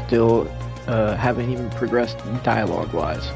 still haven't even progressed dialogue-wise.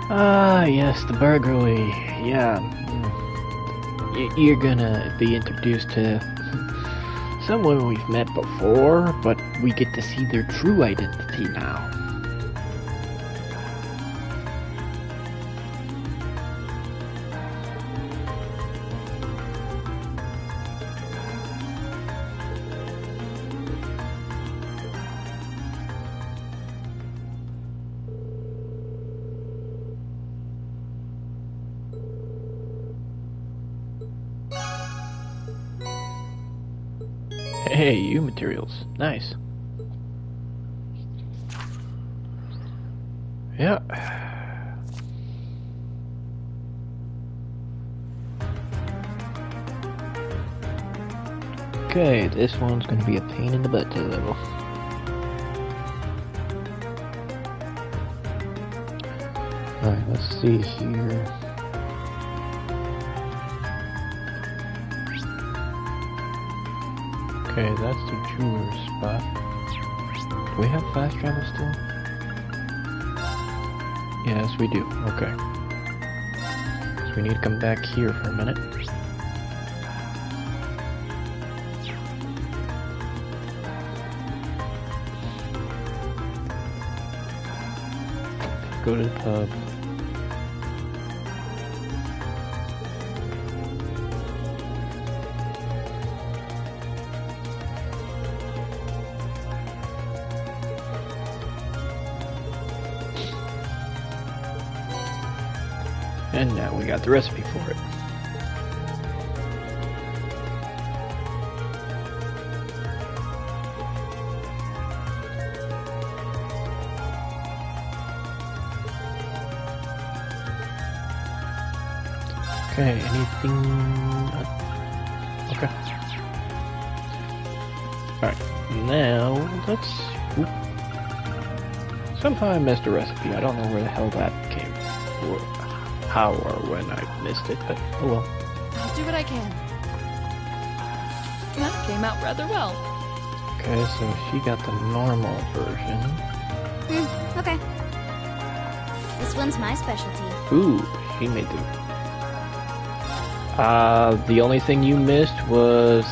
Ah, yes, the burglary. Yeah. You're gonna be introduced to someone we've met before, but we get to see their true identity now. Hey, you materials. Nice. Yeah. Okay, this one's gonna be a pain in the butt to level. Alright, let's see here. Okay, that's the jeweler's spot. Do we have fast travel still? Yes, we do. Okay. So we need to come back here for a minute. Go to the pub. And now we got the recipe for it. Okay, anything... Okay. Alright, now let's... Oop. Somehow I missed a recipe. I don't know where the hell that came from. Or how or when I missed it, but oh well. I'll do what I can. That came out rather well. Okay, so she got the normal version. Okay. This one's my specialty. Ooh, she made the only thing you missed was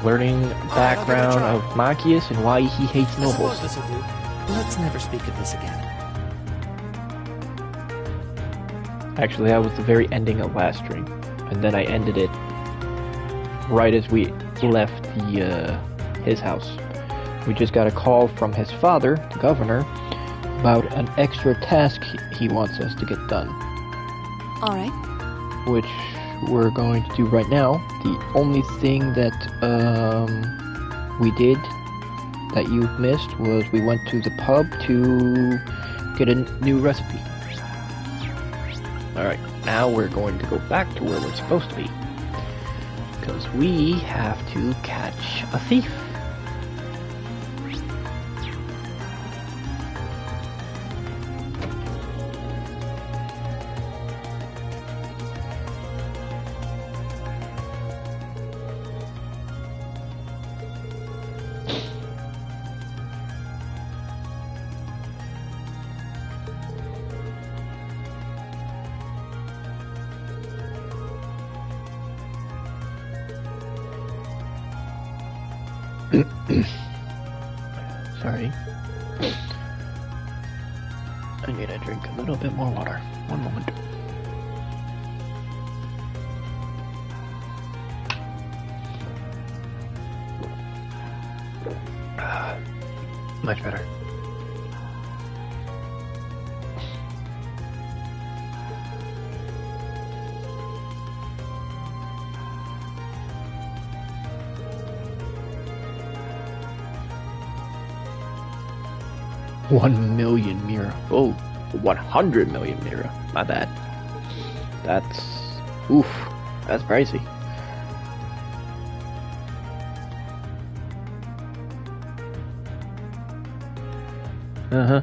learning background of Machias and why he hates nobles. This'll do. Let's never speak of this again. Actually, that was the very ending of last stream, and then I ended it right as we left his house. We just got a call from his father, the governor, about an extra task he wants us to get done. Alright. Which we're going to do right now. The only thing that we did that you missed was we went to the pub to get a new recipe. Alright, now we're going to go back to where we're supposed to be. Because we have to catch a thief. Sorry. I need to drink a little bit more water. One moment. Much better. $1 million Mira. Oh, 100 million Mira. My bad. That's... Oof. That's pricey. Uh-huh.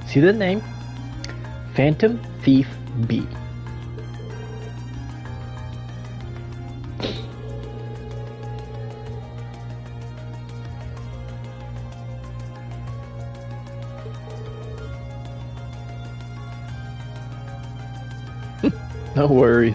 See the name? Phantom Thief B. No worries.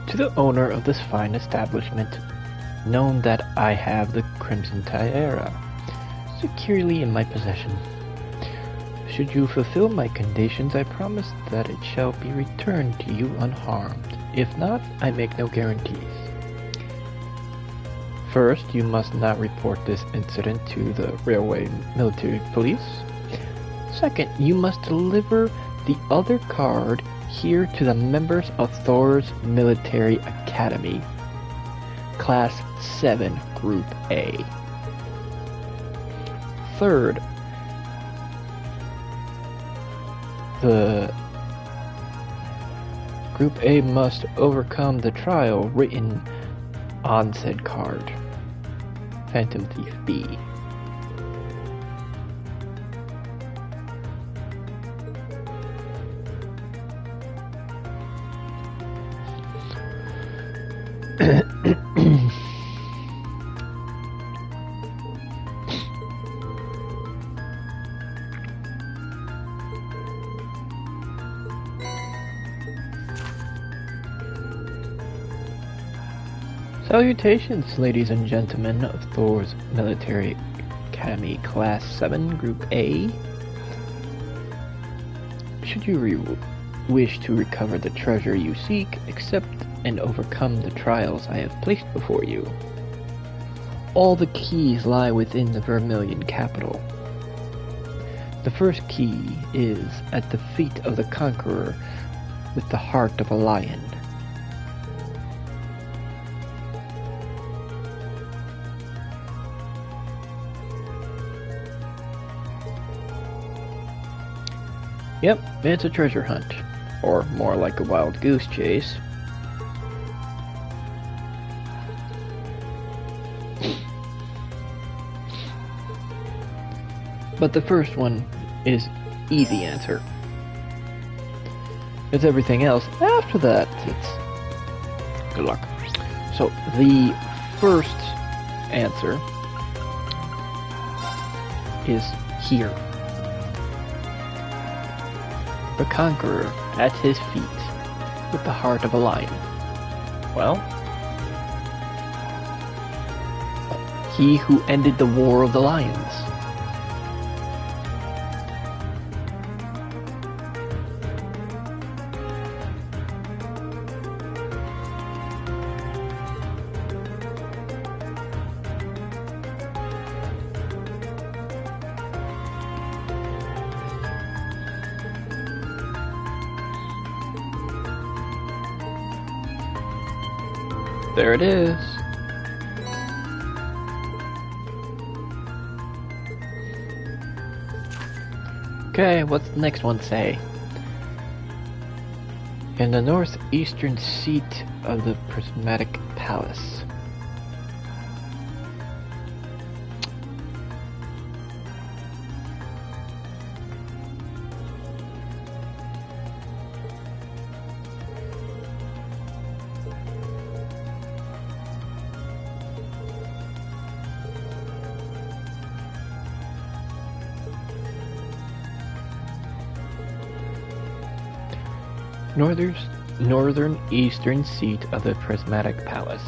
To the owner of this fine establishment, known that I have the Crimson Tiara securely in my possession. Should you fulfill my conditions, I promise that it shall be returned to you unharmed. If not, I make no guarantees. First, you must not report this incident to the railway military police. Second, you must deliver the other card here to the members of Thor's Military Academy, Class 7, Group A. Third, the Group A must overcome the trial written on said card. Phantom Thief B. Salutations, ladies and gentlemen of Thor's Military Academy Class 7 Group A. Should you wish to recover the treasure you seek, accept and overcome the trials I have placed before you. All the keys lie within the Vermilion capital. The first key is at the feet of the conqueror with the heart of a lion. Yep, it's a treasure hunt, or more like a wild goose chase. But the first one is easy answer. It's everything else after that. It's good luck. So the first answer is here. The conqueror at his feet with the heart of a lion. Well, he who ended the War of the Lions. There it is. Okay, what's the next one say? In the northeastern seat of the Prismatic Palace. Northern eastern seat of the Prismatic Palace.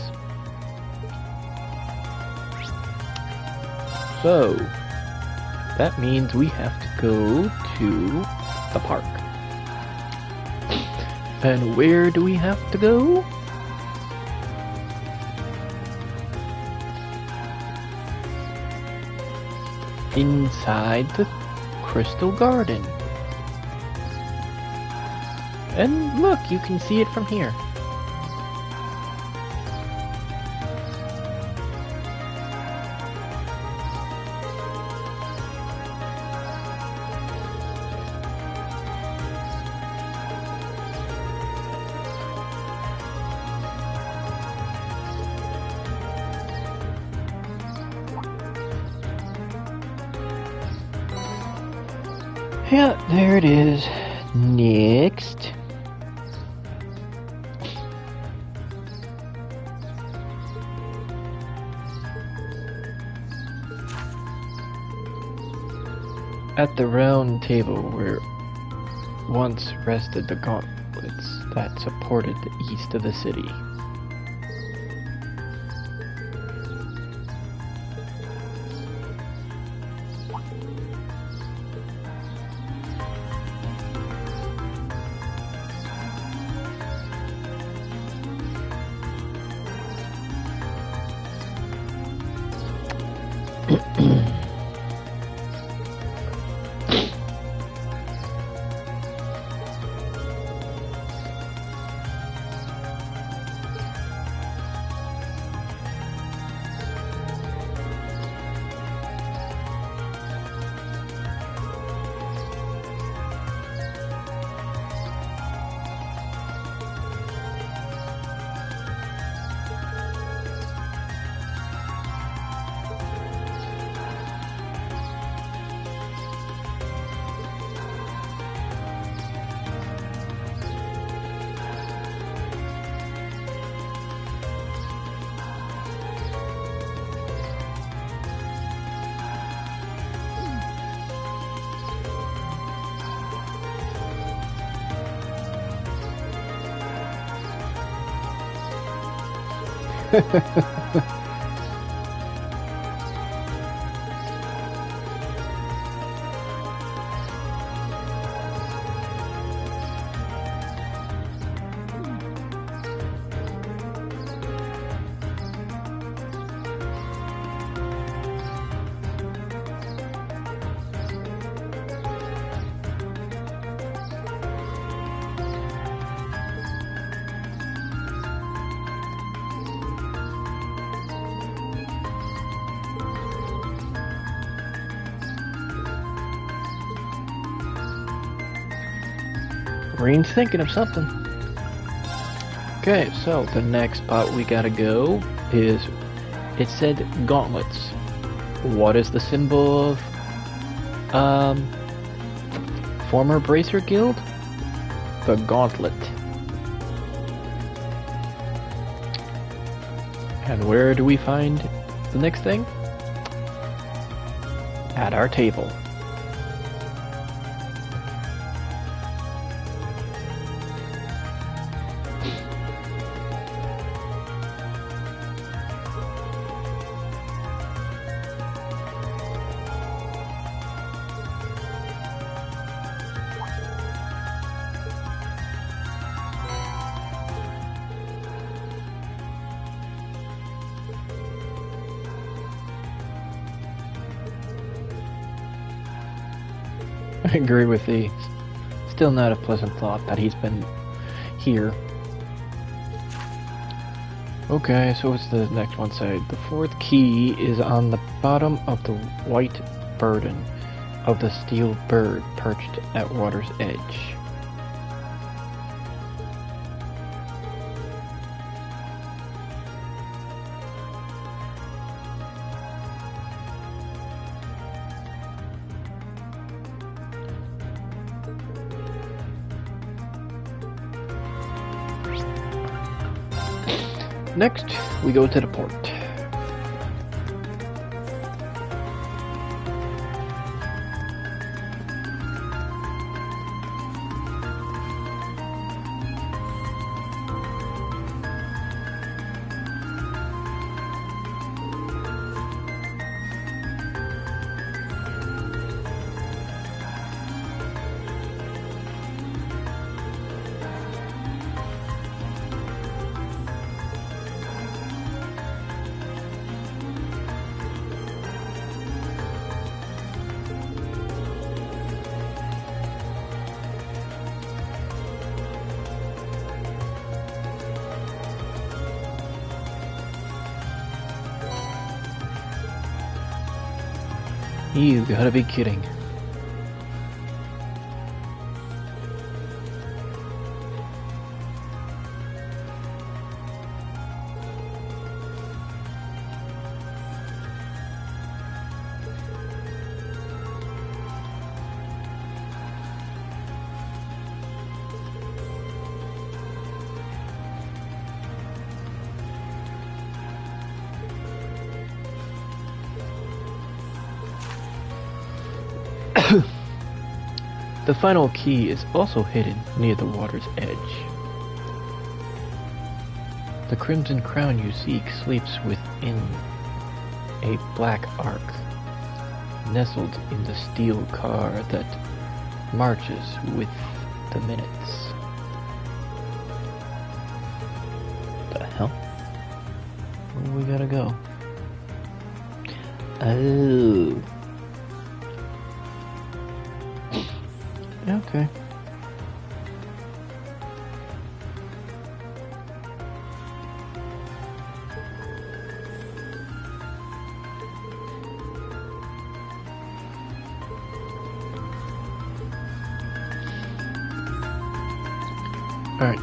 So, that means we have to go to the park. And where do we have to go? Inside the Crystal Garden. And look, you can see it from here. Yeah, there it is. Next. At the round table where once rested the gauntlet gauntlets that supported the east of the city. Green's thinking of something. Okay, so the next spot we gotta go is, it said gauntlets. What is the symbol of, former Bracer Guild? The gauntlet. And where do we find the next thing? At our table. I agree with thee. Still not a pleasant thought that he's been here. Okay, so what's the next one say? The fourth key is on the bottom of the white burden of the steel bird perched at water's edge. Next, we go to the port. You gotta be kidding. The final key is also hidden near the water's edge. The crimson crown you seek sleeps within a black ark, nestled in the steel car that marches with the minutes. The hell? Where do we gotta go? Oh. Okay. All right.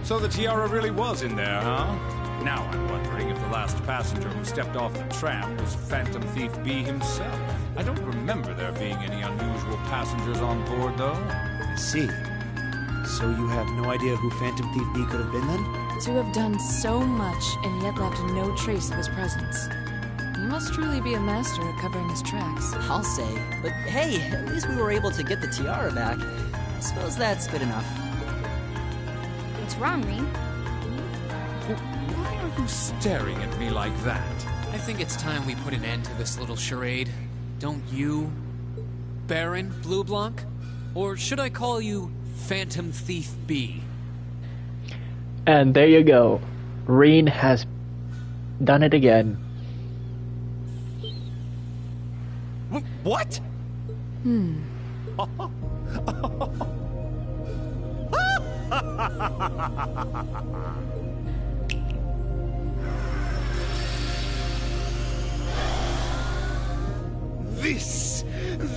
So the tiara really was in there, huh? Now I'm wondering if the last passenger who stepped off the tram was Phantom Thief B himself. I don't remember there being any unusual passengers on board, though. I see. So you have no idea who Phantom Thief B could have been then? To have done so much and yet left no trace of his presence. He must truly be a master at covering his tracks. I'll say. But hey, at least we were able to get the tiara back. I suppose that's good enough. What's wrong, Rean? Why are you staring at me like that? I think it's time we put an end to this little charade. Don't you, Baron Blue Blanc? Or should I call you Phantom Thief B? And there you go. Rean has done it again. What?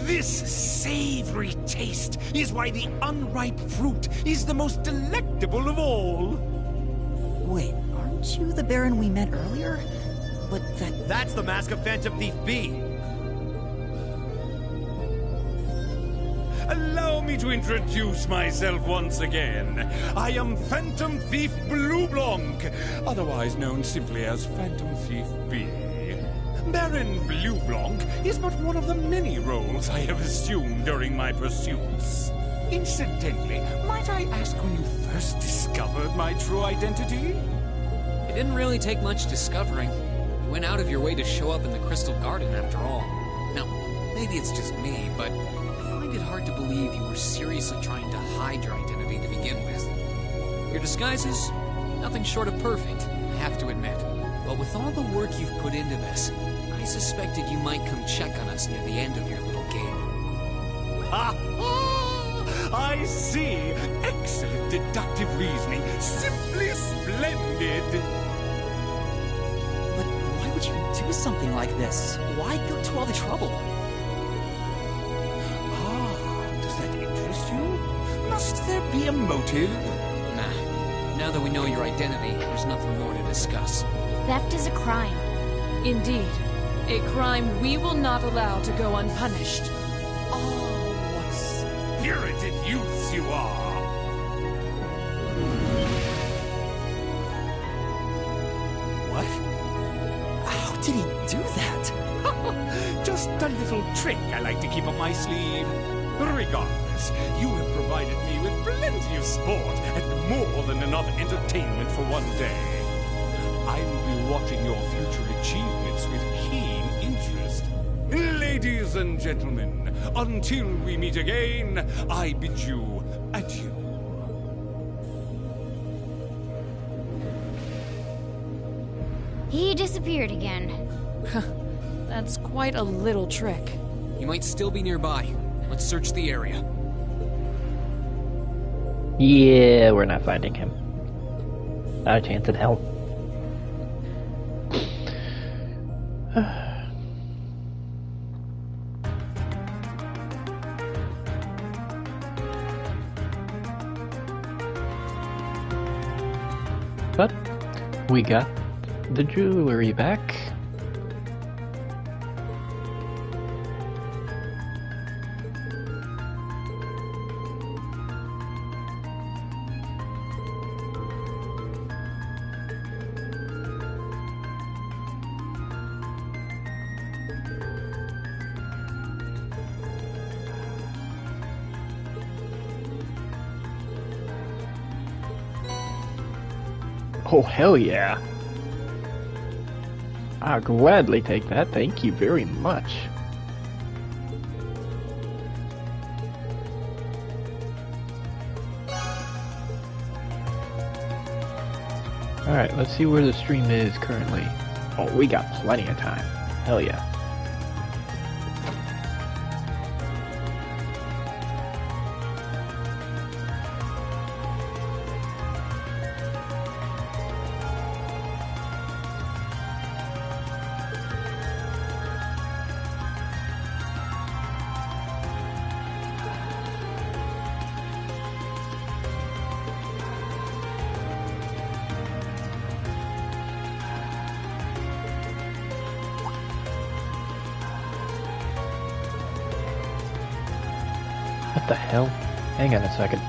This savory taste is why the unripe fruit is the most delectable of all. Wait, aren't you the Baron we met earlier? But That's the mask of Phantom Thief B. Allow me to introduce myself once again. I am Phantom Thief Blue Blanc, otherwise known simply as Phantom Thief B. Baron Blue Blanc is but one of the many roles I have assumed during my pursuits. Incidentally, might I ask when you first discovered my true identity? It didn't really take much discovering. You went out of your way to show up in the Crystal Garden after all. Now, maybe it's just me, but I find it hard to believe you were seriously trying to hide your identity to begin with. Your disguises? Nothing short of perfect, I have to admit. But with all the work you've put into this, I suspected you might come check on us near the end of your little game. Ha ha! I see! Excellent deductive reasoning. Simply splendid! But why would you do something like this? Why go to all the trouble? Does that interest you? Must there be a motive? Nah. Now that we know your identity, there's nothing more to discuss. Theft is a crime. Indeed. A crime we will not allow to go unpunished. Oh, spirited youths you are. What? How did he do that? Just a little trick I like to keep up my sleeve. Regardless, you have provided me with plenty of sport and more than enough entertainment for one day. I will be watching your future achievements with keen interest. Ladies and gentlemen, until we meet again, I bid you adieu. He disappeared again. That's quite a little trick. He might still be nearby. Let's search the area. Yeah, we're not finding him. Not a chance in hell. But we got the jewelry back. Oh, hell yeah. I'll gladly take that. Thank you very much. Alright, let's see where the stream is currently. Oh, we got plenty of time. Hell yeah. What the hell? Hang on a second.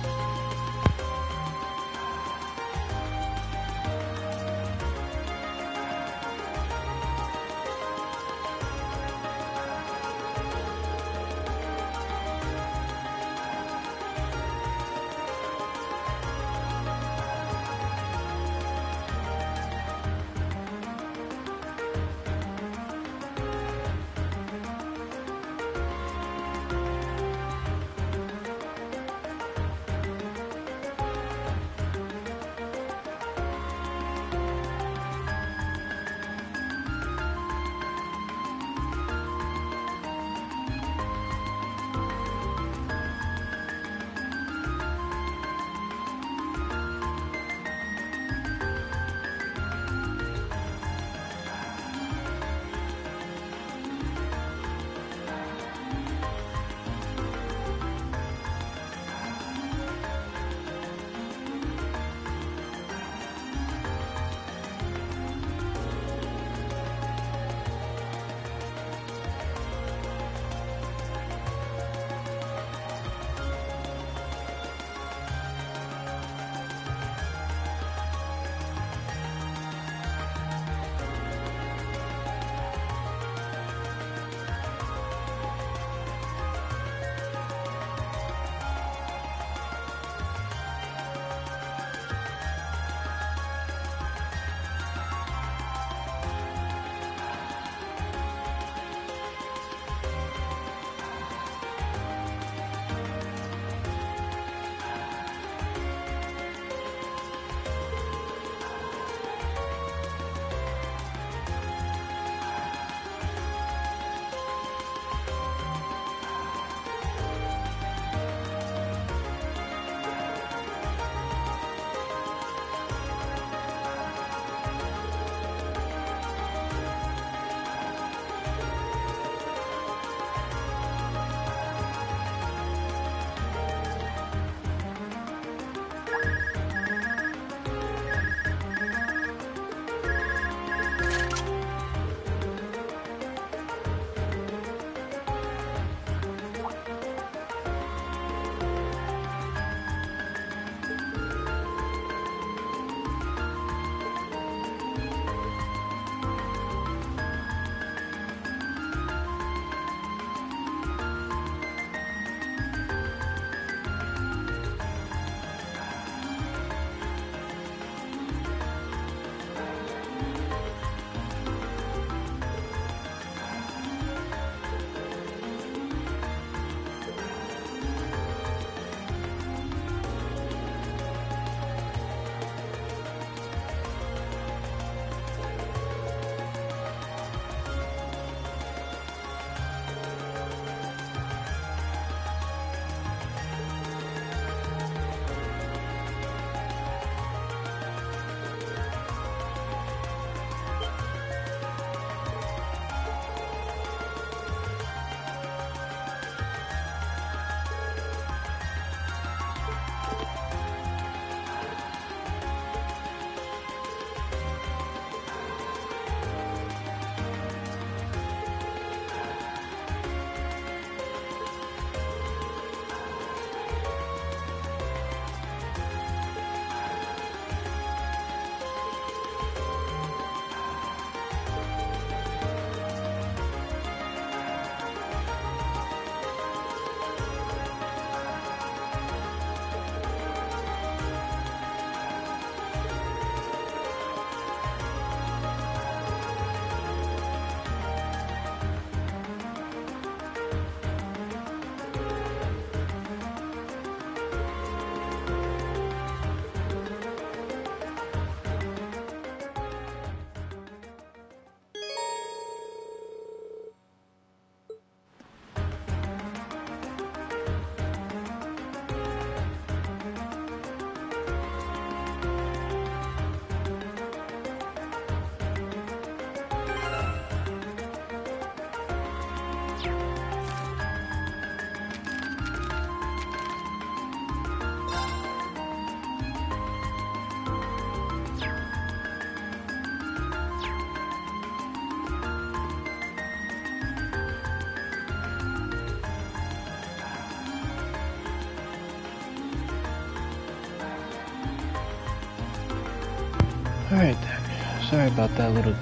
Alright then. Sorry about that little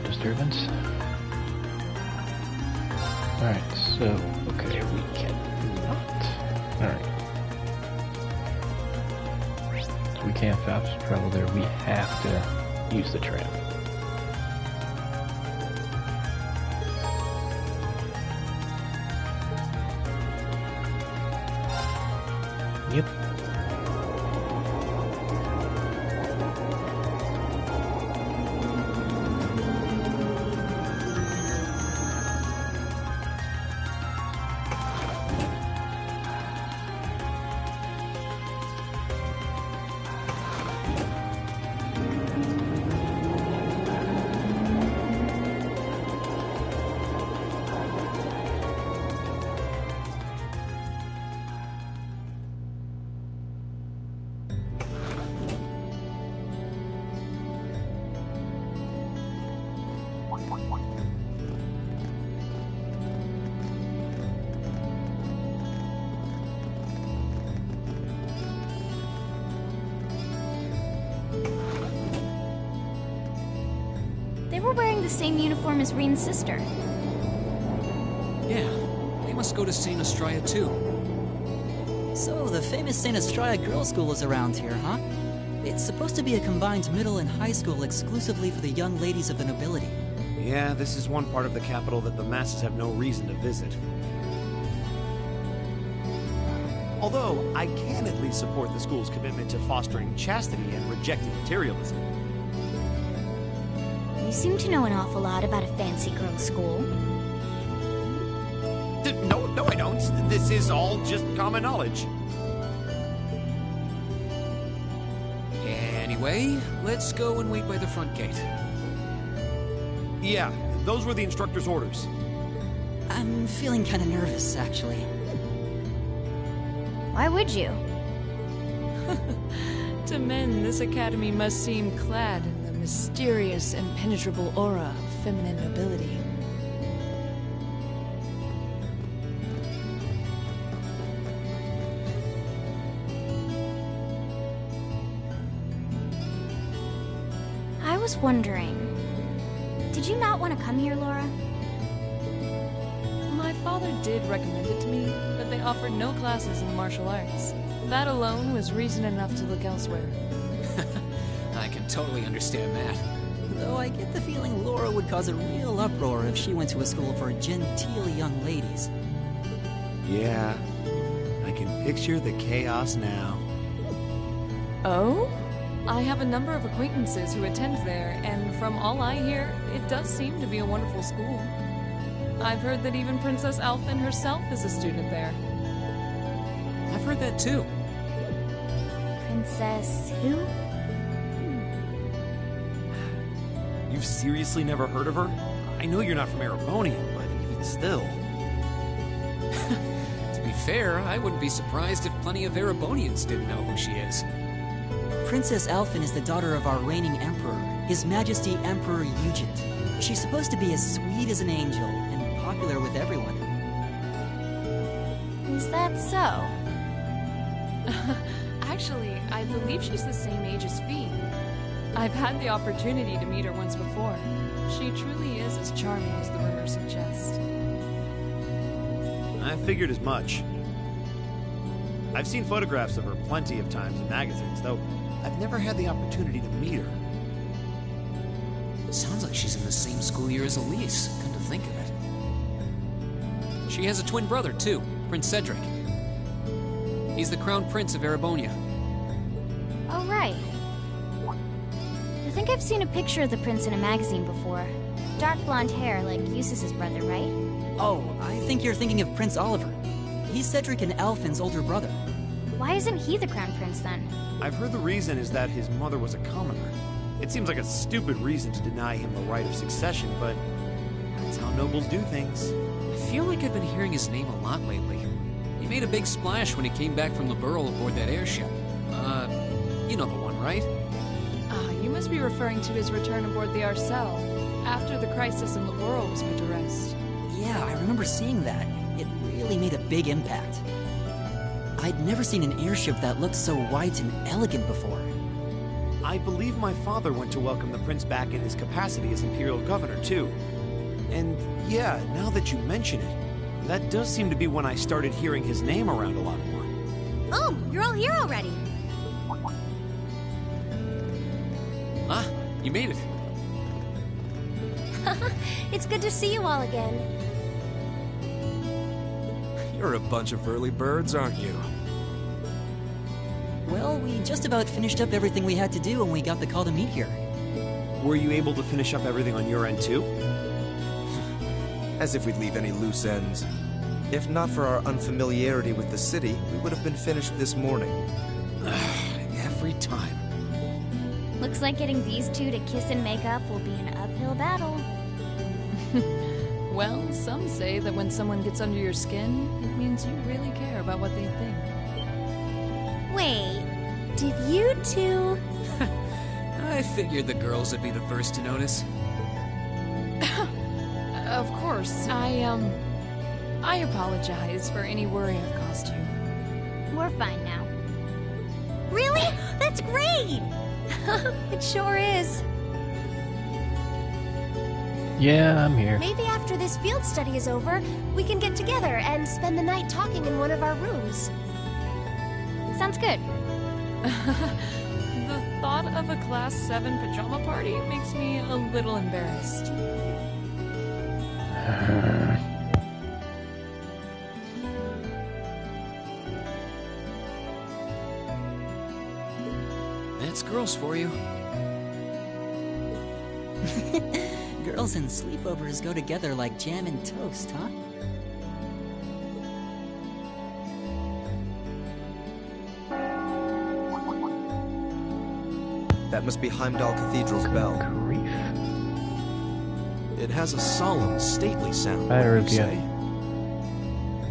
disturbance. Alright, so, okay, we cannot. Alright. So we can't fast travel there, we have to use the tram. Yep. They were wearing the same uniform as Reen's sister. Yeah, they must go to St. Estrella too. So, the famous St. Estrella Girls' School is around here, huh? It's supposed to be a combined middle and high school exclusively for the young ladies of the nobility. Yeah, this is one part of the capital that the masses have no reason to visit. Although, I can at least support the school's commitment to fostering chastity and rejecting materialism. You seem to know an awful lot about a fancy girls' school. No, I don't. This is all just common knowledge. Anyway, let's go and wait by the front gate. Yeah, those were the instructor's orders. I'm feeling kind of nervous, actually. Why would you? To men, this academy must seem clad in the mysterious, impenetrable aura of feminine nobility. I was wondering, did you not want to come here, Laura? My father did recommend it to me, but they offered no classes in martial arts. That alone was reason enough to look elsewhere. I can totally understand that. Though I get the feeling Laura would cause a real uproar if she went to a school for genteel young ladies. Yeah, I can picture the chaos now. Oh? I have a number of acquaintances who attend there, and from all I hear, it does seem to be a wonderful school. I've heard that even Princess Alphen herself is a student there. I've heard that too. Princess who? You've seriously never heard of her? I know you're not from Erebonia, but even still. To be fair, I wouldn't be surprised if plenty of Erebonians didn't know who she is. Princess Alphen is the daughter of our reigning emperor, His Majesty Emperor Eugent. She's supposed to be as sweet as an angel and popular with everyone. Is that so? Actually, I believe she's the same age as Fee. I've had the opportunity to meet her once before. She truly is as charming as the rumors suggest. I figured as much. I've seen photographs of her plenty of times in magazines, though I've never had the opportunity to meet her. Sounds like she's in the same school year as Elise, come to think of it. She has a twin brother, too, Prince Cedric. He's the crown prince of Erebonia. Oh, right. I think I've seen a picture of the prince in a magazine before. Dark blonde hair, like Eustace's brother, right? Oh, I think you're thinking of Prince Oliver. He's Cedric and Alphen's older brother. Why isn't he the crown prince then? I've heard the reason is that his mother was a commoner. It seems like a stupid reason to deny him the right of succession, but that's how nobles do things. I feel like I've been hearing his name a lot lately. He made a big splash when he came back from Liberl aboard that airship. You know the one, right? You must be referring to his return aboard the Arcel, after the crisis in Liberl was put to rest. Yeah, I remember seeing that. It really made a big impact. I'd never seen an airship that looked so white and elegant before. I believe my father went to welcome the prince back in his capacity as Imperial Governor, too. And yeah, now that you mention it, that does seem to be when I started hearing his name around a lot more. Oh, you're all here already. Ah, you made it. It's good to see you all again. You're a bunch of early birds, aren't you? Well, we just about finished up everything we had to do when we got the call to meet here. Were you able to finish up everything on your end, too? As if we'd leave any loose ends. If not for our unfamiliarity with the city, we would have been finished this morning. Every time. Looks like getting these two to kiss and make up will be an uphill battle. Well, some say that when someone gets under your skin, it means you really care about what they think. Wait, did you two... I figured the girls would be the first to notice. Of course, I apologize for any worry I've caused you. We're fine now. Really? That's great! It sure is. Yeah, I'm here. Maybe after this field study is over, we can get together and spend the night talking in one of our rooms. Sounds good. The thought of a Class 7 pajama party makes me a little embarrassed. That's girls for you. Girls and sleepovers go together like jam and toast, huh? That must be Heimdall Cathedral's bell. Grief. It has a solemn, stately sound, Better wouldn't you review.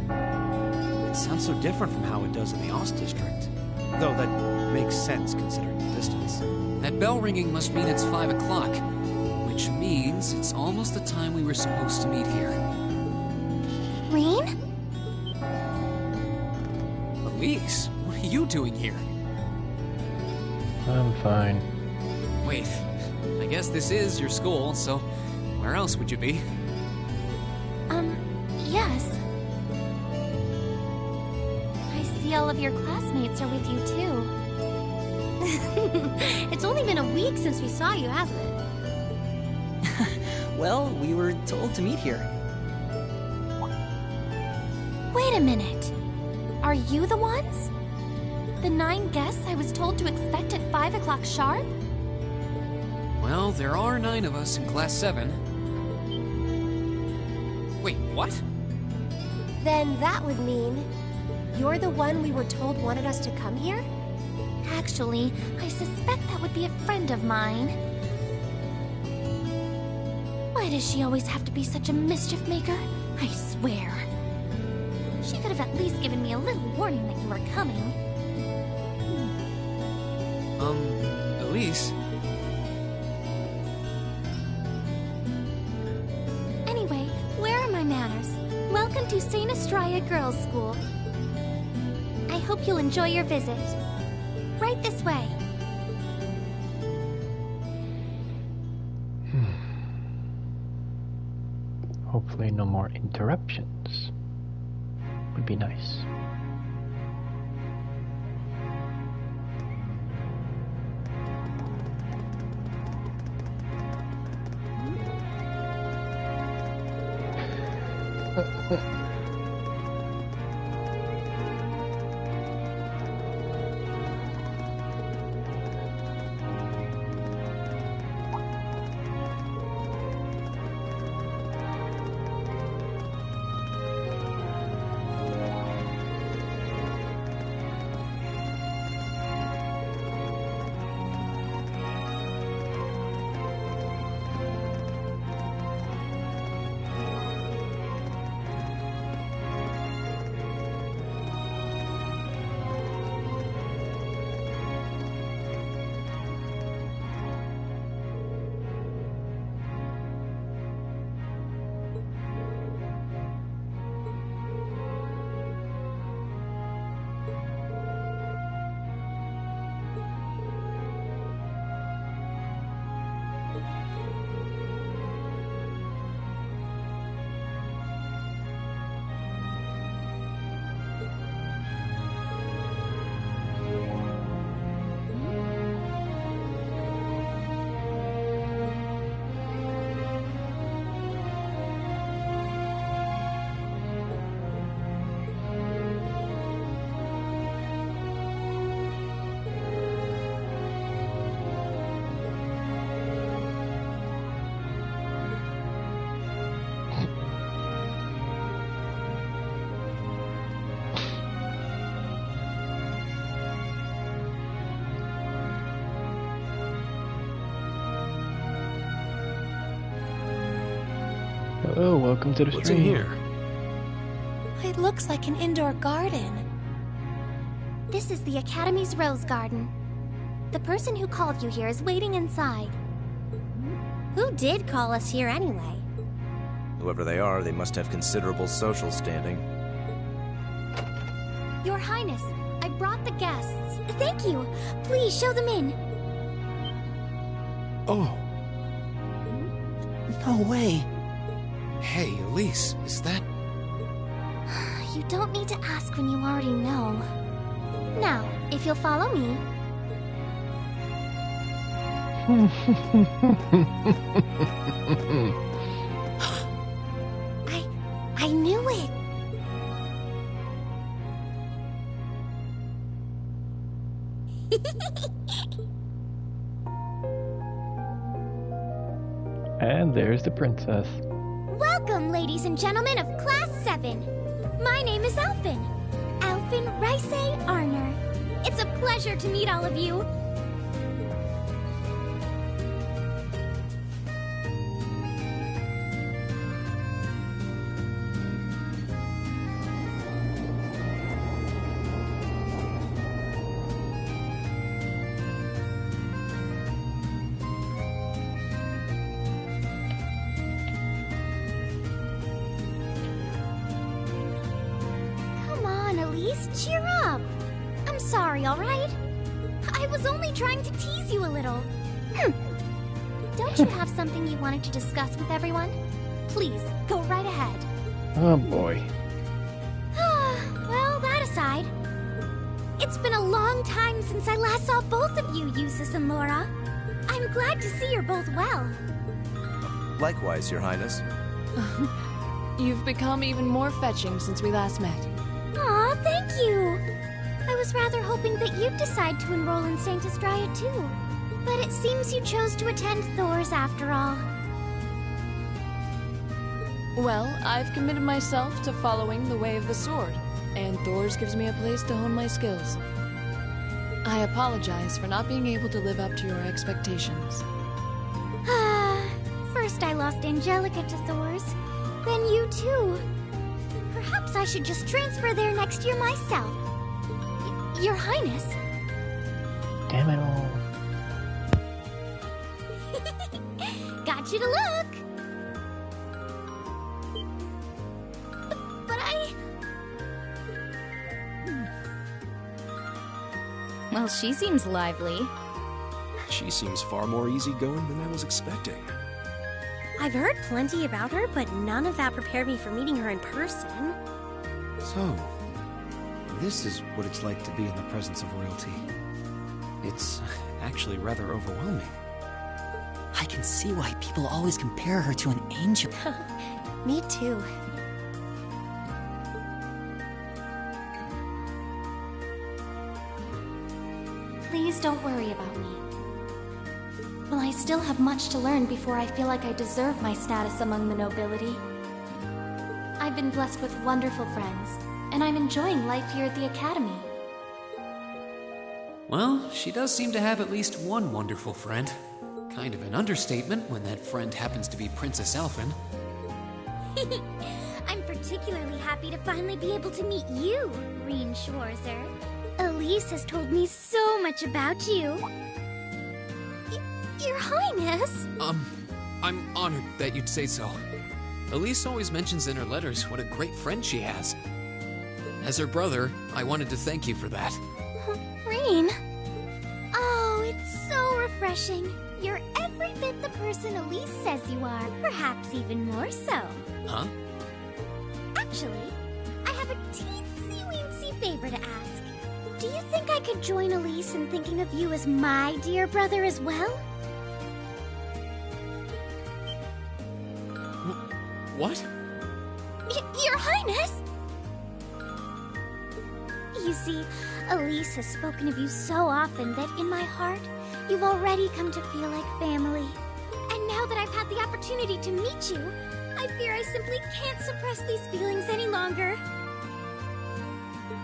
say? It sounds so different from how it does in the Ost District. Though that makes sense considering the distance. That bell ringing must mean it's 5 o'clock, which means it's almost the time we were supposed to meet here. Rean? Elise, what are you doing here? I'm fine. Wait, I guess this is your school, so where else would you be? Yes. I see all of your classmates are with you too. It's only been a week since we saw you, hasn't it? Well, we were told to meet here. Wait a minute. Are you the ones? The 9 guests I was told to expect at 5 o'clock sharp? Well, there are 9 of us in Class 7. Wait, what? Then that would mean you're the one we were told wanted us to come here? Actually, I suspect that would be a friend of mine. Why does she always have to be such a mischief maker? I swear. She could have at least given me a little warning that you were coming. Elise? Anyway, where are my manners? Welcome to St. Estrella Girls' School. I hope you'll enjoy your visit. Right this way. Hopefully no more interruptions. Would be nice. Oh, welcome to the What's in stream. here? It looks like an indoor garden. This is the Academy's rose garden. The person who called you here is waiting inside. Who did call us here anyway? Whoever they are, they must have considerable social standing. Your Highness, I brought the guests. Thank you. Please show them in. Oh. No way. Hey, Elise, is that... You don't need to ask when you already know. Now, if you'll follow me. I knew it. And there's the princess. Welcome, ladies and gentlemen of Class 7. My name is Alphen. Alphen Rice Arner. It's a pleasure to meet all of you. Come on, Elise, cheer up. I'm sorry, all right? I was only trying to tease you a little. Don't you have something you wanted to discuss with everyone? Please, go right ahead. Oh boy. Well, that aside, it's been a long time since I last saw both of you, Eustace and Laura. I'm glad to see you're both well. Likewise, Your Highness. You've become even more fetching since we last met. Aw, thank you. I was rather hoping that you'd decide to enroll in Saint Estrella too. But it seems you chose to attend Thor's after all. Well, I've committed myself to following the way of the sword, and Thor's gives me a place to hone my skills. I apologize for not being able to live up to your expectations. First I lost Angelica to Thor's, then you too. Perhaps I should just transfer there next year myself. Your Highness. Damn it all. Got you to look. But Well, she seems lively. She seems far more easygoing than I was expecting. I've heard plenty about her, but none of that prepared me for meeting her in person. So, this is what it's like to be in the presence of royalty. It's actually rather overwhelming. I can see why people always compare her to an angel. Me too. please don't worry about me. Well, I still have much to learn before I feel like I deserve my status among the nobility. I've been blessed with wonderful friends, and I'm enjoying life here at the Academy. Well, she does seem to have at least one wonderful friend. Kind of an understatement when that friend happens to be Princess Alphen. I'm particularly happy to finally be able to meet you, Reen Schwarzer. Elise has told me so much about you. Your Highness! I'm honored that you'd say so. Elise always mentions in her letters what a great friend she has. As her brother, I wanted to thank you for that. Reen? Oh, it's so refreshing. You're every bit the person Elise says you are, perhaps even more so. Huh? Actually, I have a teensy-weensy favor to ask. Do you think I could join Elise in thinking of you as my dear brother as well? What? Your Highness! You see, Elise has spoken of you so often that in my heart, you've already come to feel like family. And now that I've had the opportunity to meet you, I fear I simply can't suppress these feelings any longer.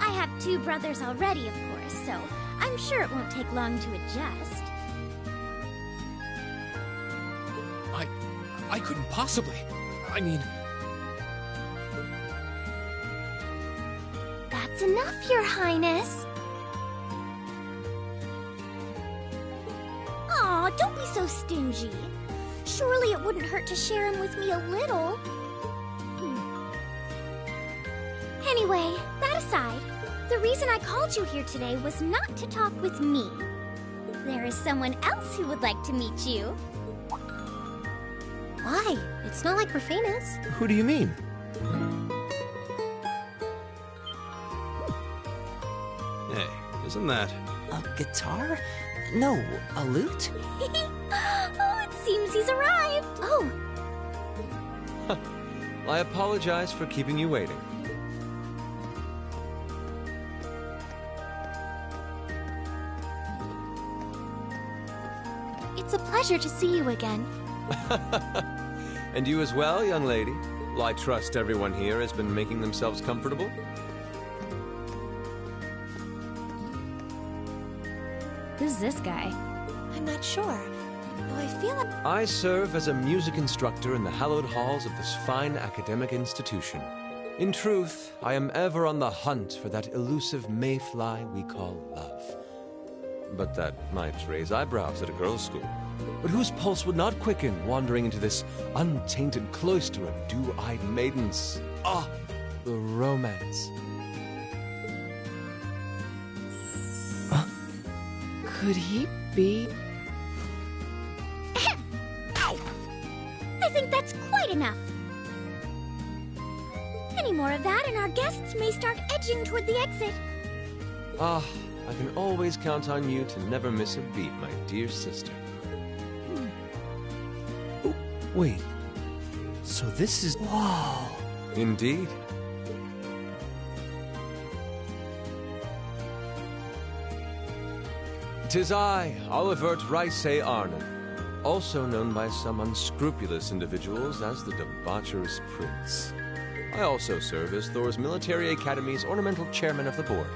I have 2 brothers already, of course, so I'm sure it won't take long to adjust. I couldn't possibly. I mean... That's enough, Your Highness. Aw, don't be so stingy. Surely it wouldn't hurt to share him with me a little. Anyway, that aside, the reason I called you here today was not to talk with me. There is someone else who would like to meet you. Why? It's not like we're famous. Who do you mean? Hey, isn't that... A guitar? No, a lute? Oh, it seems he's arrived. Oh, I apologize for keeping you waiting. it's a pleasure to see you again. And you as well, young lady. Well, I trust everyone here has been making themselves comfortable. Who's this guy? I'm not sure. Though I feel like... I serve as a music instructor in the hallowed halls of this fine academic institution. In truth, I am ever on the hunt for that elusive mayfly we call love. But that might raise eyebrows at a girls' school. But whose pulse would not quicken wandering into this untainted cloister of dew-eyed maidens? Ah, the romance. Could he be... Ow! I think that's quite enough. Any more of that and our guests may start edging toward the exit. Ah, I can always count on you to never miss a beat, my dear sister. Oh, wait. So this is... Whoa! Indeed. Tis I, Olivert Ricey Arnon, also known by some unscrupulous individuals as the Debaucherous Prince. I also serve as Thor's Military Academy's ornamental chairman of the board.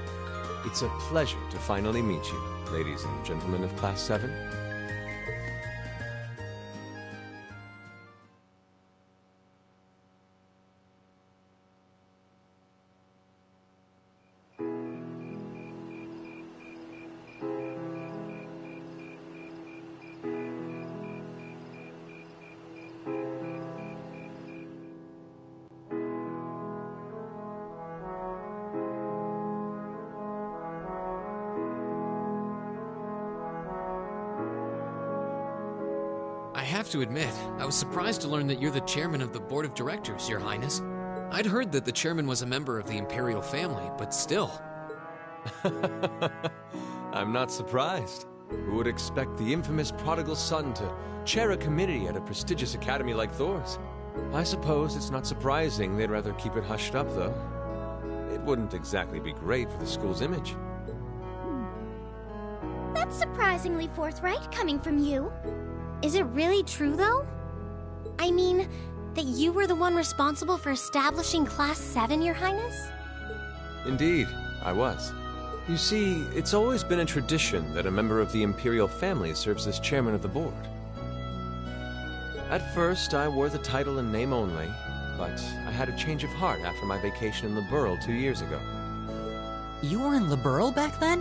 It's a pleasure to finally meet you, ladies and gentlemen of Class 7. I have to admit, I was surprised to learn that you're the chairman of the board of directors, Your Highness. I'd heard that the chairman was a member of the Imperial family, but still. I'm not surprised. Who would expect the infamous prodigal son to chair a committee at a prestigious academy like Thor's? I suppose it's not surprising they'd rather keep it hushed up, though. It wouldn't exactly be great for the school's image. That's surprisingly forthright coming from you. Is it really true, though? I mean, that you were the one responsible for establishing Class 7, Your Highness? Indeed, I was. You see, it's always been a tradition that a member of the Imperial family serves as chairman of the board. At first, I wore the title in name only, but I had a change of heart after my vacation in Liberl 2 years ago. You were in Liberl back then?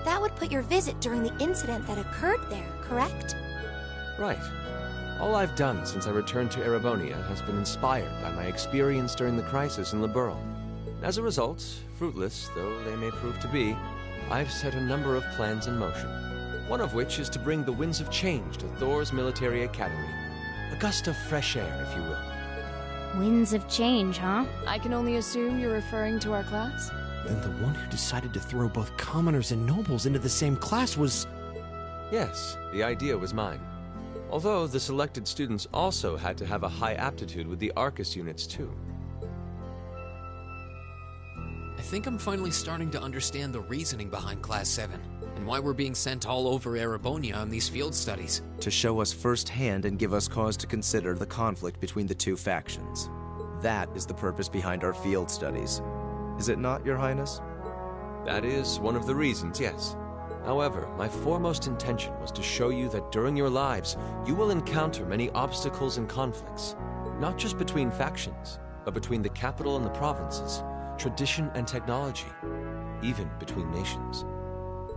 That would put your visit during the incident that occurred there, correct? Right. All I've done since I returned to Erebonia has been inspired by my experience during the crisis in Liberl. As a result, fruitless though they may prove to be, I've set a number of plans in motion. One of which is to bring the winds of change to Thor's Military Academy. A gust of fresh air, if you will. Winds of change, huh? I can only assume you're referring to our class? Then the one who decided to throw both commoners and nobles into the same class was... Yes, the idea was mine. Although the selected students also had to have a high aptitude with the Arcus units, too. I think I'm finally starting to understand the reasoning behind Class 7, and why we're being sent all over Erebonia on these field studies. To show us firsthand and give us cause to consider the conflict between the two factions. That is the purpose behind our field studies. Is it not, Your Highness? That is one of the reasons, yes. However, my foremost intention was to show you that during your lives, you will encounter many obstacles and conflicts. Not just between factions, but between the capital and the provinces, tradition and technology, even between nations.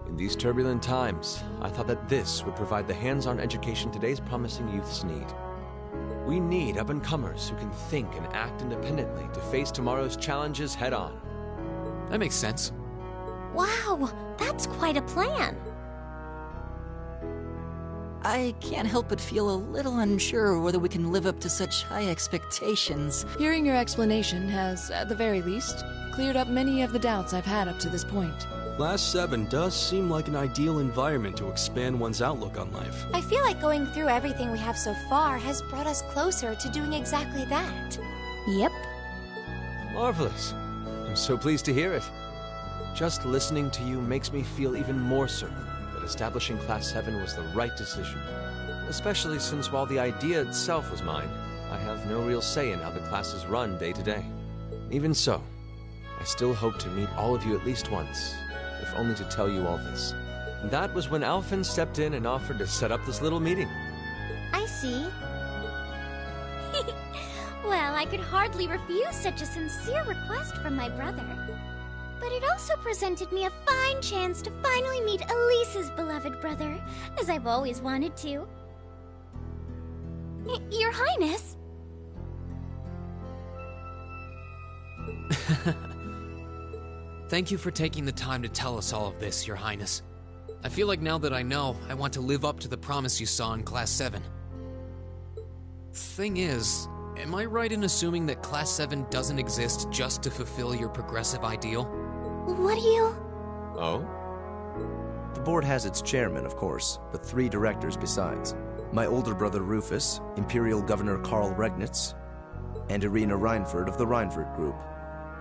In these turbulent times, I thought that this would provide the hands-on education today's promising youths need. We need up-and-comers who can think and act independently to face tomorrow's challenges head-on. That makes sense. Wow, that's quite a plan. I can't help but feel a little unsure whether we can live up to such high expectations. Hearing your explanation has, at the very least, cleared up many of the doubts I've had up to this point. Class 7 does seem like an ideal environment to expand one's outlook on life. I feel like going through everything we have so far has brought us closer to doing exactly that. Yep. Marvelous. I'm so pleased to hear it. Just listening to you makes me feel even more certain that establishing Class 7 was the right decision. Especially since while the idea itself was mine, I have no real say in how the classes run day to day. Even so, I still hope to meet all of you at least once, if only to tell you all this. And that was when Alphen stepped in and offered to set up this little meeting. I see. Well, I could hardly refuse such a sincere request from my brother. But it also presented me a fine chance to finally meet Elise's beloved brother, as I've always wanted to. Your Highness? Thank you for taking the time to tell us all of this, Your Highness. I feel like now that I know, I want to live up to the promise you saw in Class 7. Thing is, am I right in assuming that Class 7 doesn't exist just to fulfill your progressive ideal? What do you... Oh? The board has its chairman, of course, but 3 directors besides. My older brother Rufus, Imperial Governor Karl Regnitz, and Irina Reinford of the Reinford Group.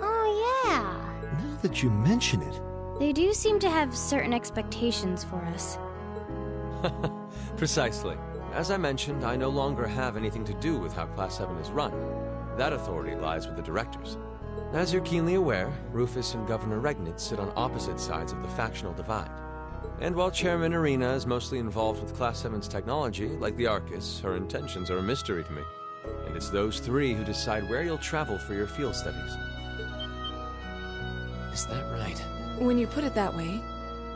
Oh, yeah. Now that you mention it... They do seem to have certain expectations for us. Precisely. As I mentioned, I no longer have anything to do with how Class 7 is run. That authority lies with the directors. As you're keenly aware, Rufus and Governor Regnitz sit on opposite sides of the factional divide. And while Chairman Irina is mostly involved with Class 7's technology, like the Arcus, her intentions are a mystery to me. And it's those 3 who decide where you'll travel for your field studies. Is that right? When you put it that way,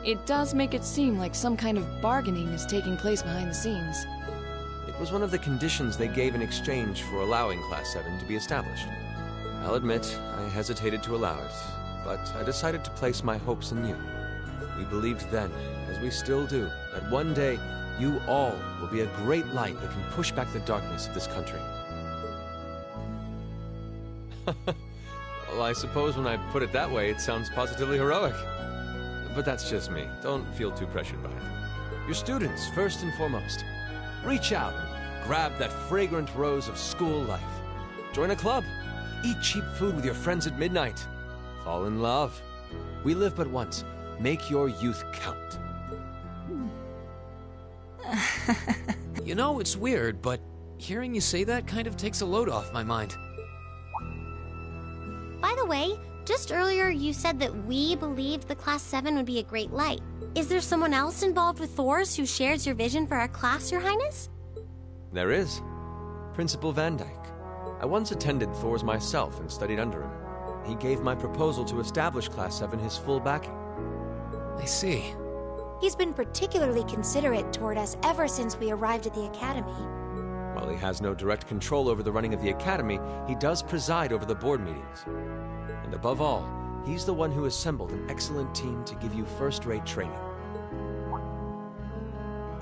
it does make it seem like some kind of bargaining is taking place behind the scenes. It was one of the conditions they gave in exchange for allowing Class 7 to be established. I'll admit, I hesitated to allow it, but I decided to place my hopes in you. We believed then, as we still do, that one day, you all will be a great light that can push back the darkness of this country. Well, I suppose when I put it that way, it sounds positively heroic. But that's just me. Don't feel too pressured by it. Your students, first and foremost. Reach out and grab that fragrant rose of school life. Join a club. Eat cheap food with your friends at midnight. Fall in love. We live but once. Make your youth count. You know, it's weird, but hearing you say that kind of takes a load off my mind. By the way, just earlier you said that we believed the Class 7 would be a great light. Is there someone else involved with Thor's who shares your vision for our class, Your Highness? There is. Principal Van Dyke. I once attended Thor's myself and studied under him. He gave my proposal to establish Class 7 his full backing. I see. He's been particularly considerate toward us ever since we arrived at the Academy. While he has no direct control over the running of the Academy, he does preside over the board meetings. And above all, he's the one who assembled an excellent team to give you first-rate training.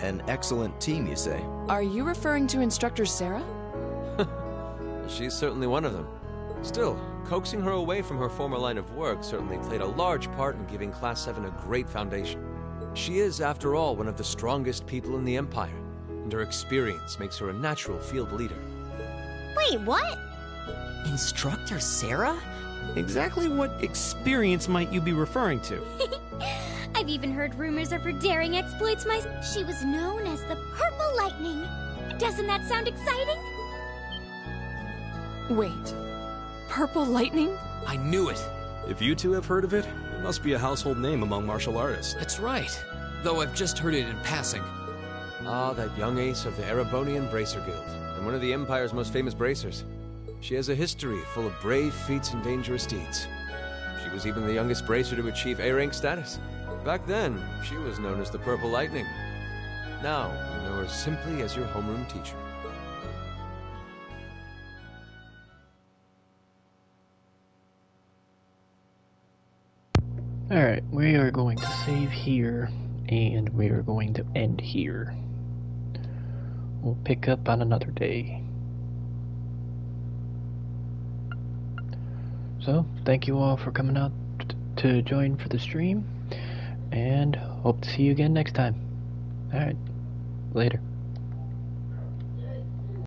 An excellent team, you say? Are you referring to Instructor Sarah? She's certainly one of them. Still, coaxing her away from her former line of work certainly played a large part in giving Class 7 a great foundation. She is, after all, one of the strongest people in the Empire, and her experience makes her a natural field leader. Wait, what? Instructor Sarah? Exactly what experience might you be referring to? I've even heard rumors of her daring exploits She was known as the Purple Lightning. Doesn't that sound exciting? Wait. Purple Lightning? I knew it. If you 2 have heard of it, it must be a household name among martial artists. That's right. Though I've just heard it in passing. Ah, that young ace of the Erebonian Bracer Guild, and one of the Empire's most famous bracers. She has a history full of brave feats and dangerous deeds. She was even the youngest bracer to achieve A-rank status. Back then, she was known as the Purple Lightning. Now, you know her simply as your homeroom teacher. Alright, we are going to save here, and we are going to end here. We'll pick up on another day. So, thank you all for coming out to join for the stream, and hope to see you again next time. Alright, later.